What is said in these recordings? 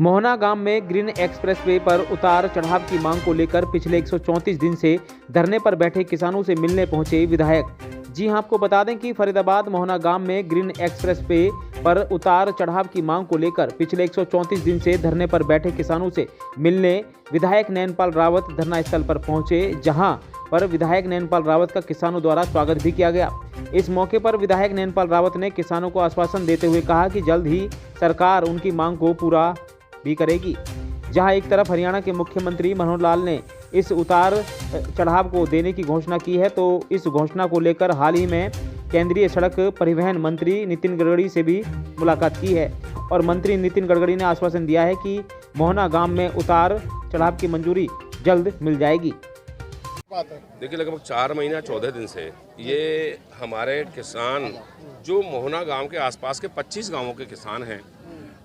मोहना गांव में green expressway पर उतार चढ़ाव की मांग को लेकर पिछले 134 दिन से धरने पर बैठे किसानों से मिलने पहुंचे विधायक। जी हां, आपको बता दें कि फरीदाबाद मोहना गांव में ग्रीन एक्सप्रेसवे पर उतार चढ़ाव की मांग को लेकर पिछले 134 दिन से धरने पर बैठे किसानों से मिलने विधायक नैनपाल रावत धरना स्थल पर पहुंचे, जहां पर विधायक नैनपाल रावत का किसानों द्वारा स्वागत भी किया गया। इस मौके पर विधायक नैनपाल रावत ने किसानों को आश्वासन देते हुए कहा कि जल्द ही सरकार उनकी मांग को पूरा भी करेगी। जहां एक तरफ हरियाणा के मुख्यमंत्री मनोहर लाल ने इस उतार चढ़ाव को देने की घोषणा की है, तो इस घोषणा को लेकर हाल ही में केंद्रीय सड़क परिवहन मंत्री नितिन गडकरी से भी मुलाकात की है और मंत्री नितिन गडकरी ने आश्वासन दिया है कि मोहना गांव में उतार चढ़ाव की मंजूरी जल्द मिल जाएगी। देखिए, लगभग 4 महीना 14 दिन से ये हमारे किसान जो मोहना गांव के आसपास के 25 गांवों के किसान हैं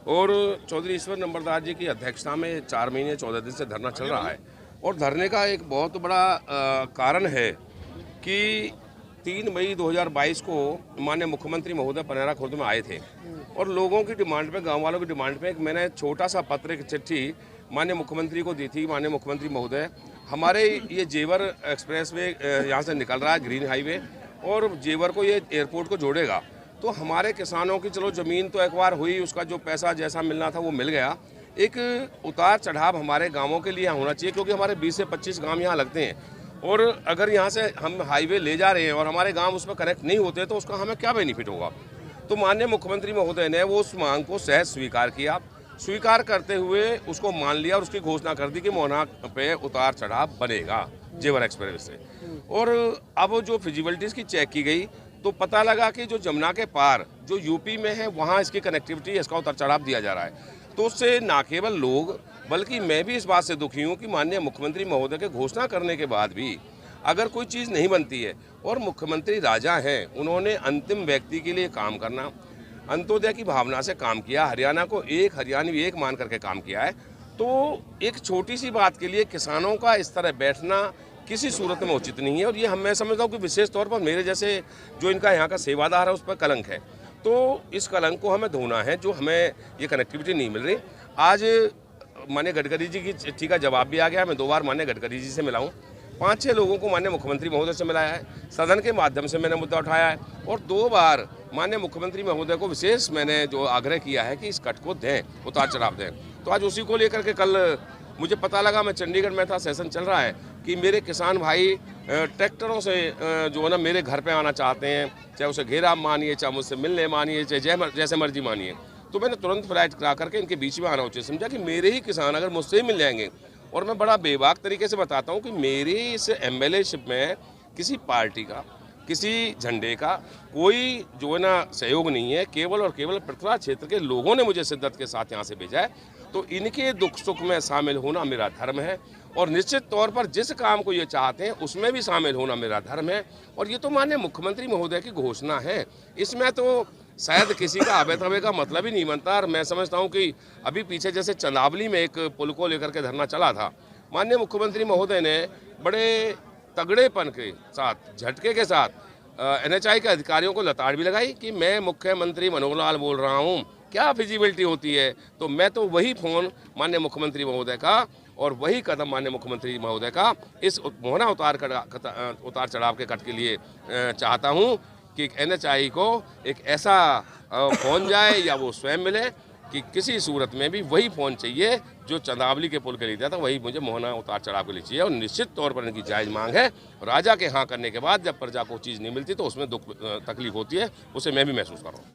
और चौधरी ईश्वर नंबरदार जी की अध्यक्षता में 4 महीने 14 दिन से धरना चल रहा है। और धरने का एक बहुत बड़ा कारण है कि 3 मई 2022 को माननीय मुख्यमंत्री महोदय पनेरा खुर्द में आए थे और लोगों की डिमांड पे, गांव वालों की डिमांड पे, एक मैंने छोटा सा पत्र, एक चिट्ठी माननीय मुख्यमंत्री को दी थी। माननीय मुख्यमंत्री महोदय, हमारे ये जेवर एक्सप्रेसवे यहाँ से निकल रहा है, ग्रीन हाईवे, और जेवर को ये एयरपोर्ट को जोड़ेगा, तो हमारे किसानों की चलो ज़मीन तो एक बार हुई, उसका जो पैसा जैसा मिलना था वो मिल गया। एक उतार चढ़ाव हमारे गांवों के लिए होना चाहिए, क्योंकि हमारे 20 से 25 गांव यहाँ लगते हैं और अगर यहाँ से हम हाईवे ले जा रहे हैं और हमारे गांव उसमें कनेक्ट नहीं होते तो उसका हमें क्या बेनिफिट होगा। तो माननीय मुख्यमंत्री महोदय ने वो उस मांग को सहज स्वीकार किया। स्वीकार करते हुए उसको मान लिया और उसकी घोषणा कर दी कि मोहना पे उतार चढ़ाव बनेगा जेवर एक्सप्रेस से। और अब जो फिजिबिलिटीज़ की चेक की गई तो पता लगा कि जो जमुना के पार जो यूपी में है वहाँ इसकी कनेक्टिविटी, इसका उतार चढ़ाव दिया जा रहा है। तो उससे ना केवल लोग बल्कि मैं भी इस बात से दुखी हूँ कि माननीय मुख्यमंत्री महोदय के घोषणा करने के बाद भी अगर कोई चीज़ नहीं बनती है, और मुख्यमंत्री राजा हैं, उन्होंने अंतिम व्यक्ति के लिए काम करना, अंत्योदय की भावना से काम किया, हरियाणा को एक हरियाणवी एक मान करके काम किया है। तो एक छोटी सी बात के लिए किसानों का इस तरह बैठना किसी सूरत में उचित नहीं है। और ये मैं समझता हूँ कि विशेष तौर पर मेरे जैसे जो इनका यहाँ का सेवादार है उस पर कलंक है। तो इस कलंक को हमें धोना है, जो हमें ये कनेक्टिविटी नहीं मिल रही। आज माननीय गडकरी जी की चिट्ठी का जवाब भी आ गया। मैं 2 बार माननीय गडकरी जी से मिला हूँ, 5-6 लोगों को माननीय मुख्यमंत्री महोदय से मिलाया है, सदन के माध्यम से मैंने मुद्दा उठाया है और 2 बार माननीय मुख्यमंत्री महोदय को विशेष मैंने जो आग्रह किया है कि इस कट को दें, उतार चढ़ाव दें। तो आज उसी को लेकर के कल मुझे पता लगा, मैं चंडीगढ़ में था, सेशन चल रहा है, कि मेरे किसान भाई ट्रैक्टरों से जो है ना मेरे घर पे आना चाहते हैं, चाहे उसे घेरा मानिए, चाहे मुझसे मिलने मानिए, चाहे जैसे मर्जी मानिए। तो मैंने तुरंत फ्लाइट करा करके इनके बीच में आना उचित समझा कि मेरे ही किसान अगर मुझसे ही मिल जाएंगे। और मैं बड़ा बेबाक तरीके से बताता हूँ कि मेरी इस एमएलएशिप में किसी पार्टी का, किसी झंडे का कोई जो है ना सहयोग नहीं है। केवल और केवल पृथ्वी क्षेत्र के लोगों ने मुझे शिद्दत के साथ यहाँ से भेजा है। तो इनके दुख सुख में शामिल होना मेरा धर्म है और निश्चित तौर पर जिस काम को ये चाहते हैं उसमें भी शामिल होना मेरा धर्म है। और ये तो माननीय मुख्यमंत्री महोदय की घोषणा है, इसमें तो शायद किसी का आबे तबे का मतलब ही नहीं बनता। और मैं समझता हूँ कि अभी पीछे जैसे चंदावली में एक पुल को लेकर के धरना चला था, माननीय मुख्यमंत्री महोदय ने बड़े तगड़ेपन के साथ, झटके के साथ NHAI के अधिकारियों को लताड़ भी लगाई कि मैं मुख्यमंत्री मनोहर लाल बोल रहा हूँ, क्या फिजिबिलिटी होती है। तो मैं तो वही फ़ोन माननीय मुख्यमंत्री महोदय का और वही कदम माननीय मुख्यमंत्री महोदय का इस मोहना उतार चढ़ाव के कट के लिए चाहता हूँ कि NHAI को एक ऐसा फ़ोन जाए या वो स्वयं मिले कि किसी सूरत में भी वही फ़ोन चाहिए जो चंदावली के पुल के लिए दिया था, वही मुझे मोहना उतार चढ़ाव के लिए चाहिए। और निश्चित तौर पर इनकी जायज़ मांग है। राजा के हाँ करने के बाद जब प्रजा को चीज़ नहीं मिलती तो उसमें दुख तकलीफ होती है, उसे मैं भी महसूस कर रहा हूँ।